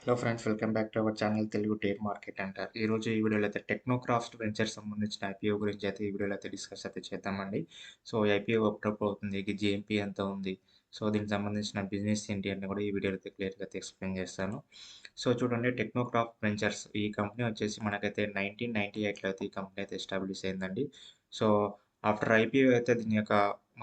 Hello friends, welcome back to our channel Telugu tear market అంటారు. ఈరోజు ఈ వీడియోలో అయితే టెక్నోక్రాఫ్ట్ వెంచర్ సంబంధించిన ఐపీఓ గురించి అయితే ఈ వీడియోలో అయితే డిస్కస్ అయితే చేద్దామండి. సో ఐపీఓ ఎప్పుడప్పుడు అవుతుంది, ఇది జేఎంపీ ఎంత ఉంది, సో దీనికి సంబంధించిన బిజినెస్ ఏంటి అని కూడా ఈ వీడియోలో అయితే క్లియర్గా అయితే ఎక్స్ప్లెయిన్ చేస్తాను. సో చూడండి, టెక్నోక్రాఫ్ట్ వెంచర్స్ ఈ కంపెనీ వచ్చేసి మనకైతే 1998లో అయితే ఈ కంపెనీ అయితే ఎస్టాబ్లిష్ అయిందండి. సో ఆఫ్టర్ ఐపీఓ అయితే దీని యొక్క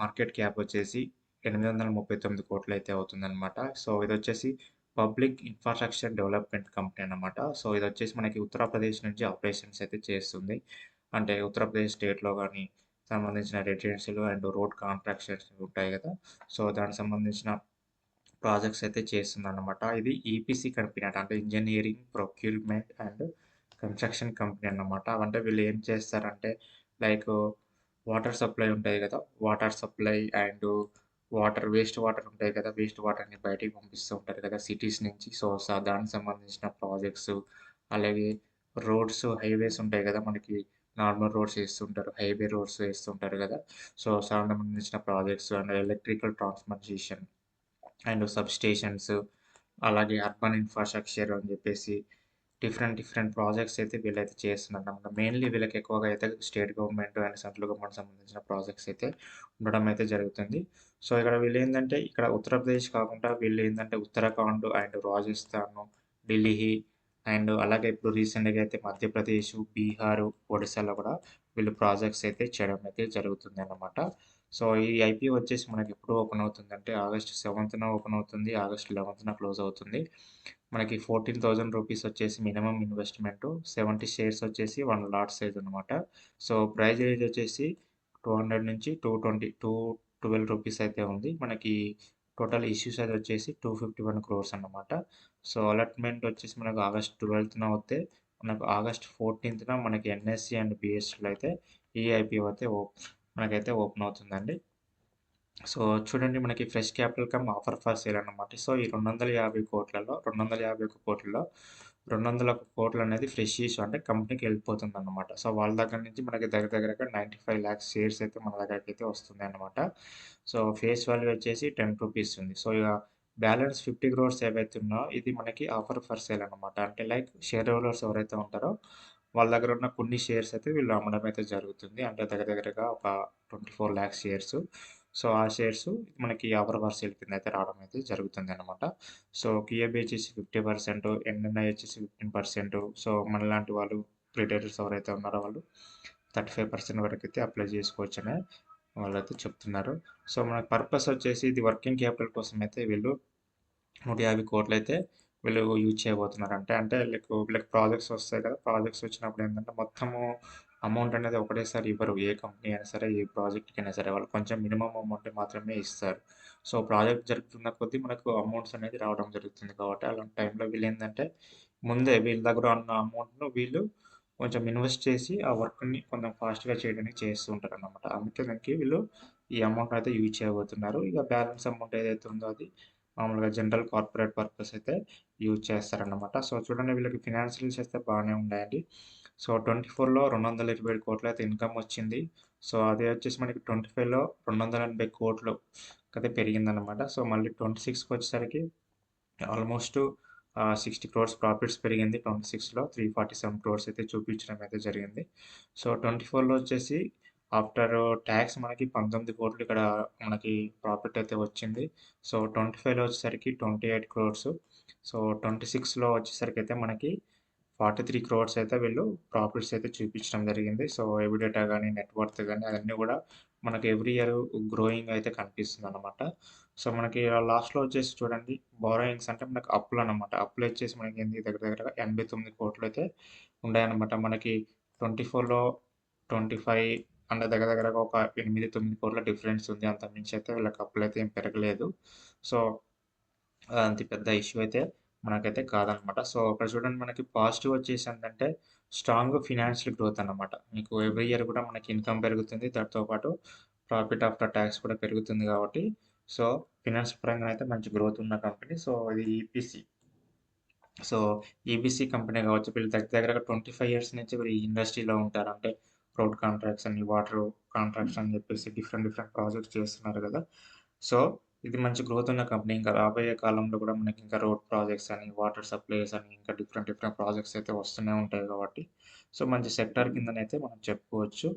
మార్కెట్ క్యాప్ వచ్చేసి 839 కోట్లు అయితే అవుతుందన్నమాట. సో ఇది వచ్చేసి పబ్లిక్ ఇన్ఫ్రాస్ట్రక్చర్ డెవలప్మెంట్ కంపెనీ అన్నమాట. సో ఇది వచ్చేసి మనకి ఉత్తరప్రదేశ్ నుంచి ఆపరేషన్స్ అయితే చేస్తుంది. అంటే ఉత్తరప్రదేశ్ స్టేట్‌లో గాని సంబంధించిన రెసిడెన్షియల్ అండ్ రోడ్ కాంట్రాక్షన్స్ ఉంటాయి కదా! సో దానికి సంబంధించిన ప్రాజెక్ట్స్ అయితే చేస్తుందన్నమాట. ఇది ఈపీసీ కంపెనీ అంట. అంటే engineering, procurement and construction company అన్నమాట. అంటే వీళ్ళు ఏం చేస్తారంటే లైక్ వాటర్ సప్లై ఉంటాయి కదా! Water supply and waste water ఉంటాయి కదా! వేస్ట్ వాటర్‌ని బయటికి పంపిస్తూ ఉంటారు కదా! సిటీస్ నుంచి. దానికి సంబంధించిన ప్రాజెక్ట్స్, అలాగే రోడ్స్, హైవేస్ ఉంటాయి కదా! మనకి నార్మల్ రోడ్స్ ఏస్తుంటారు. హైవే రోడ్స్ ఏస్తుంటారు కదా! సంబంధించిన projects and electrical transmission and substations, అలాగే అర్బన్ ఇన్‌ఫ్రాస్ట్రక్చర్ అని జెప్పేసి డిఫరెంట్ ప్రాజెక్ట్స్ అయితే వీళ్ళైతే చేస్తున్నారనమాట. మెయిన్‌లీ వీళ్ళకి ఎక్కువగా అయితే state government and central government సంబంధించిన ప్రాజెక్ట్స్ అయితే ఉండడం అయితే జరుగుతుంది. సో, ఇక్కడ వీళ్ళేందంటే ఇక్కడ ఉత్తరప్రదేశ్ కాకుండా వీళ్ళేందంటే ఉత్తరాఖండ్ అండ్ రాజస్థాను, ఢిల్లీ అండ్ అలాగే ఇప్పుడు రీసెంట్‌గా అయితే మధ్యప్రదేశ్, బీహారు, ఒడిస్సాలో కూడా వీళ్ళు ప్రాజెక్ట్స్ అయితే చేయడం అయితే జరుగుతుందన్నమాట. సో, ఈ ఐపీఓ వచ్చేసి మనకెప్పుడు ఓపెన్ అవుతుందంటే ఆగస్ట్ 7న ఓపెన్ అవుతుంది. ఆగస్ట్ 11న క్లోజ్ అవుతుంది. మనకి ₹14,000 వచ్చేసి మినిమమ్ ఇన్వెస్ట్‌మెంటు. 70 షేర్స్ వచ్చేసి 1 లాట్ సైజ్ అనమాట. సో, ప్రైస్ రేంజ్ వచ్చేసి 200 నుంచి 212 రూపీస్ అయితే ఉంది. మనకి టోటల్ ఇష్యూ సైజ్ వచ్చేసి 251 క్రోర్స్ అన్నమాట. సో, అలాట్‌మెంట్ వచ్చేసి మనకు ఆగస్ట్ 12న అవుతే, మనకు ఆగస్ట్ 14న మనకి ఎన్ఎస్‌సీ అండ్ బీఎస్‌లో అయితే ఈ ఐపీఓ అయితే మనకైతే ఓపెన్ అవుతుందండి. సో, చూడండి, మనకి fresh capital come offer for sale అన్నమాట. సో, ఈ 251 కోట్లలో 200 అనేది ఫ్రెష్ ఇష్యూ అంటే కంపెనీకి వెళ్ళిపోతుందన్నమాట. సో, వాళ్ళ దగ్గర నుంచి మనకి దగ్గరగా 95 లాక్స్ షేర్స్ అయితే మన దగ్గరకైతే వస్తున్నాయన్నమాట. సో, ఫేస్ వాల్యూ వచ్చేసి ₹10 ఉంది. సో, ఇక బ్యాలెన్స్ 50 క్రోర్స్ ఏవైతే ఉన్నాయో ఇది మనకి ఆఫర్ ఫర్ సేల్ అన్నమాట. అంటే లైక్ షేర్ హోల్డర్స్ ఎవరైతే ఉంటారో వాళ్ళ దగ్గర ఉన్న కొన్ని షేర్స్ అయితే వీళ్ళు అమ్మడం అయితే జరుగుతుంది. అంటే దగ్గరగా ఒక 24 లాక్స్ షేర్స్. సో, ఆ షేర్స్ మనకి ఆఫర్ ఫర్ సేల్ కింద అయితే రావడం అయితే జరుగుతుందనమాట. సో, కియాబి వచ్చేసి 50%, ఎన్ఎన్ఐ వచ్చేసి 15%. సో, మనలాంటి వాళ్ళు రిటైలర్స్ ఎవరైతే ఉన్నారో వాళ్ళు 35% వరకైతే అప్లై చేసుకోవచ్చని వాళ్ళైతే చెప్తున్నారు. సో, మన పర్పస్ వచ్చేసి ఇది వర్కింగ్ క్యాపిటల్ కోసం అయితే వీళ్ళు 150 కోట్లయితే వీళ్ళు యూజ్ చేయబోతున్నారు. అంటే వీళ్ళకి ప్రాజెక్ట్స్ వస్తాయి కదా! ప్రాజెక్ట్స్ వచ్చినప్పుడు ఏంటంటే మొత్తము అమౌంట్ అనేది ఒకటేసారి ఇవ్వరు. ఏ కంపెనీ అయినా సరే, ఏ ప్రాజెక్ట్‌కైనా సరే. వాళ్ళు కొంచెం మినిమమ్ అమౌంట్ మాత్రమే ఇస్తారు. సో, ప్రాజెక్ట్ జరుగుతున్న కొద్దీ మనకు అమౌంట్స్ అనేది రావడం జరుగుతుంది కాబట్టి, అలాంటి టైంలో వీళ్ళేందంటే ముందే వీళ్ళ దగ్గర ఉన్న అమౌంట్‌ను వీళ్ళు కొంచెం ఇన్వెస్ట్ చేసి ఆ వర్క్‌ని కొంచెం ఫాస్ట్‌గా చేయడానికి చేస్తూ ఉంటారనమాట. అందుకే దానికి వీళ్ళు ఈ అమౌంట్‌ని అయితే యూజ్ చేయబోతున్నారు. ఇక బ్యాలెన్స్ అమౌంట్ ఏదైతే ఉందో అది మామూలుగా జనరల్ కార్పొరేట్ పర్పస్ అయితే యూజ్ చేస్తారనమాట. సో, చూడండి, వీళ్ళకి ఫినాన్షియల్స్ అయితే బాగానే ఉన్నాయండి. సో, 24లో 227 కోట్లయితే ఇన్‌కమ్ వచ్చింది. సో, అదే వచ్చేసి మనకి 25లో 280 కోట్లు అయితే పెరిగిందనమాట. సో, మళ్ళీ 26కి వచ్చేసరికి ఆల్మోస్ట్ 60 క్రోర్స్ ప్రాఫిట్స్ పెరిగింది. 26లో 347 క్రోర్స్ అయితే చూపించడం అయితే జరిగింది. సో, 24లో వచ్చేసి ఆఫ్టర్ టాక్స్ మనకి 19 కోట్లు ఇక్కడ మనకి ప్రాఫిట్ అయితే వచ్చింది. సో, 25లో వచ్చేసరికి 28 క్రోర్స్. సో, 26లో వచ్చేసరికయితే మనకి 43 క్రోర్స్ అయితే వీళ్ళు ప్రాఫిట్స్ అయితే చూపించడం జరిగింది. సో, ఎబిడిటా గాని, నెట్ వర్త్ గాని అదన్నీ గూడా మనకి ఎవ్రీ ఇయర్ గ్రోయింగ్ అయితే కనిపిస్తుందనమాట. సో, మనకి లాస్ట్‌లో వచ్చేసి చూడండి, బారోయింగ్స్ అంటే మనకు అప్పులనమాట. అప్పులొచ్చేసి మనకేంది దగ్గరగా 89 కోట్లయితే ఉన్నాయన్నమాట. మనకి 24లో 25 అంటే దగ్గరగా ఒక 8, 9 కోట్ల డిఫరెన్స్ ఉంది. అంతకు మించి అయితే వీళ్ళకి అప్పులైతే ఏం పెరగలేదు. సో, అంత పెద్ద ఇష్యూ అయితే మనకైతే కాదనమాట. సో, ఇక్కడ చూడండి, మనకి పాజిటివ్ వచ్చేసి ఏంటంటే స్ట్రాంగ్ ఫినాన్షియల్ గ్రోత్ అన్నమాట. మీకు ఎవ్రీ ఇయర్ కూడా మనకి ఇన్‌కమ్ పెరుగుతుంది. దాంతో పాటు ప్రాఫిట్ ఆఫ్టర్ టాక్స్ కూడా పెరుగుతుంది కాబట్టి, సో, ఫినాన్స్ పరంగా అయితే మంచి గ్రోత్ ఉన్న కంపెనీ. సో, ఇది ఈపీసీ. సో, ఈబీసీ కంపెనీ కావచ్చు. వీళ్ళు దగ్గరగా 25 ఇయర్స్ నుంచి వీళ్ళు ఈ ఇండస్ట్రీలో ఉంటారు. అంటే రోడ్ కాంట్రాక్ట్స్ అని, వాటర్ కాంట్రాక్ట్స్ అని చెప్పేసి డిఫరెంట్ ప్రాజెక్ట్స్ చేస్తున్నారు కదా! సో, ఇది మంచి గ్రోత్ ఉన్న కంపెనీ. ఇంకా రాబోయే కాలంలో కూడా మనకి ఇంకా రోడ్ ప్రాజెక్ట్స్ అని, వాటర్ సప్లైస్ అని, ఇంకా డిఫరెంట్ డిఫరెంట్ ప్రాజెక్ట్స్ అయితే వస్తూనే ఉంటాయి కాబట్టి, సో మంచి సెక్టార్ కిందనైతే మనం చెప్పుకోవచ్చు.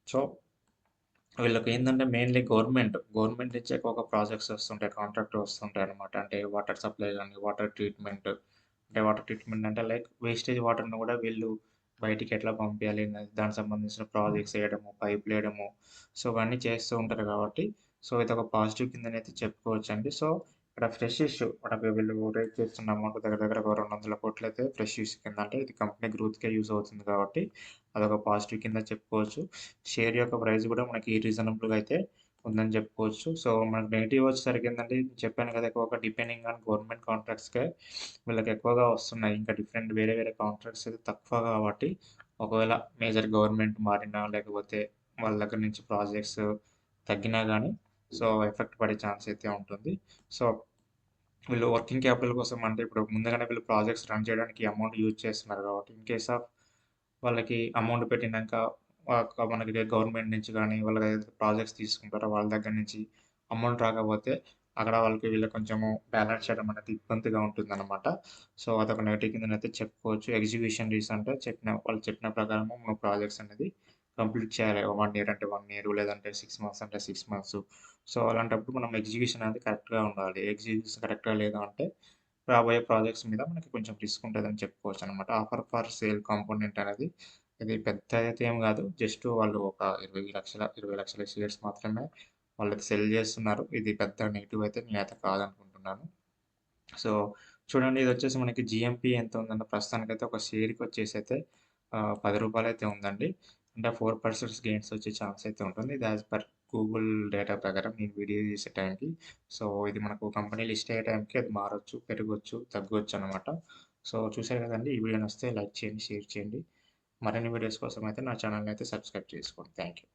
సో వీళ్ళకేందంటే మెయిన్‌లీ గవర్నమెంట్ నుంచే ఎక్కువగా ప్రాజెక్ట్స్ వస్తుంటాయి. కాంట్రాక్ట్ వస్తుంటాయనమాట. అంటే వాటర్ సప్లై గాని, వాటర్ ట్రీట్మెంట్ అంటే లైక్ వేస్టేజ్ వాటర్‌ని గూడా వీళ్ళు బయటికి ఎట్లా పంపియాలి దానికి సంబంధించిన ప్రాజెక్ట్స్ ఎయడము, పైపులేయడము. సో, అవన్నీ చేస్తూ ఉంటారు గాబట్టి, సో, ఇదొక పాజిటివ్ కిందనైతే చెప్పుకోవచ్చండి. సో, ఇక్కడ ఫ్రెష్ ఇష్యూ మనకు వీళ్ళు రేట్ చేస్తున్న అమౌంట్ దగ్గర దగ్గర ఒక 200,00,00,000 అయితే ఫ్రెష్ ఇష్యూ కింద అంటే ఇది కంపెనీ గ్రోత్‌కే యూజ్ అవుతుంది కాబట్టి, అదొక పాజిటివ్ కింద చెప్పుకోవచ్చు. షేర్ యొక్క ప్రైస్ గూడా మనకి రీజనబుల్‌గా అయితే ఉందని జెప్పుకోవచ్చు. సో, మనకు నెగెటివ్ వచ్చేసరికి ఏందంటే చెప్పాను గదా! ఎక్కువగా డిపెండింగ్ ఆన్ గవర్నమెంట్ కాంట్రాక్ట్స్‌కే వీళ్ళకి ఎక్కువగా వస్తున్నాయి. ఇంకా డిఫరెంట్ వేరే వేరే కాంట్రాక్ట్స్ అయితే తక్కువ గాబట్టి, ఒకవేళ మేజర్ గవర్నమెంట్ మారినా, లేకపోతే వాళ్ళ దగ్గర నుంచి ప్రాజెక్ట్స్ తగ్గినా గానీ, సో, ఎఫెక్ట్ పడే ఛాన్స్ అయితే ఉంటుంది. సో, వీళ్ళు వర్కింగ్ క్యాపిటల్ కోసం అంటే ఇప్పుడు ముందుగానే వీళ్ళు ప్రాజెక్ట్స్ రన్ చేయడానికి అమౌంట్ యూజ్ చేస్తున్నారు కాబట్టి, ఇన్ కేస్ ఆఫ్ వాళ్ళకి అమౌంట్ పెట్టినంక మనకి గవర్నమెంట్ నుంచి గానీ, వాళ్ళేదైతే ప్రాజెక్ట్స్ తీసుకుంటారో వాళ్ళ దగ్గర నుంచి అమౌంట్ రాకపోతే, అక్కడ వాళ్ళకి వీళ్ళకి కొంచెము బ్యాలెన్స్ చేయడం అనేది ఇబ్బందిగా ఉంటుందనమాట. సో, అదొక నెగెటివ్ కిందనైతే చెప్పుకోవచ్చు. ఎగ్జిక్యూషన్ రీస్ అంటే వాళ్ళు చెప్పిన ప్రకారము మన ప్రాజెక్ట్స్ అనేది కంప్లీట్ చేయాలి. 1 ఇయర్ అంటే 1 ఇయర్ లేదంటే 6 మంత్స్ అంటే 6 మంత్స్. సో, అలాంటప్పుడు మనం ఎగ్జిక్యూషన్ అనేది కరెక్ట్‌గా ఉండాలి. ఎగ్జిక్యూషన్ కరెక్ట్‌గా లేదు అంటే, రాబోయే ప్రాజెక్ట్స్ మీద మనకి కొంచెం రిస్క్ ఉంటదని చెప్పుకోవచ్చనమాట. ఆఫర్ ఫర్ సేల్ కాంపోనెంట్ అనేది ఇది పెద్దదైతే ఏం గాదు. జస్ట్ వాళ్ళు ఒక 20,00,000 షేర్స్ మాత్రమే వాళ్ళైతే సెల్ జేస్తున్నారు. ఇది పెద్ద నెగెటివ్ అయితే నేనైతే కాదనుకుంటున్నాను. సో, చూడండి ఇదొచ్చేసి మనకి జీఎంపీ ఎంత ఉందంటే ప్రస్తుతానికైతే ఒక షేర్‌కొచ్చేసైతే రూ. 10 అయితే ఉందండి. అంటే 4% గెయిన్స్ వచ్చే ఛాన్స్ అయితే ఉంటుంది. ఇది యాస్ పర్ గూగుల్ డేటా ప్రకారం నేను వీడియో తీసే టైంకి. సో, ఇది మనకు కంపెనీ లిస్ట్ అయ్యే టైంకి అది మారొచ్చు, పెరగొచ్చు, తగ్గొచ్చనమాట. సో, చూసారు కదండీ! ఈ వీడియో నచ్చితే లైక్ చేయండి, షేర్ చేయండి. మరిన్ని వీడియోస్ కోసం అయితే నా ఛానెల్‌ని అయితే సబ్స్క్రైబ్ చేసుకోండి. Thank you.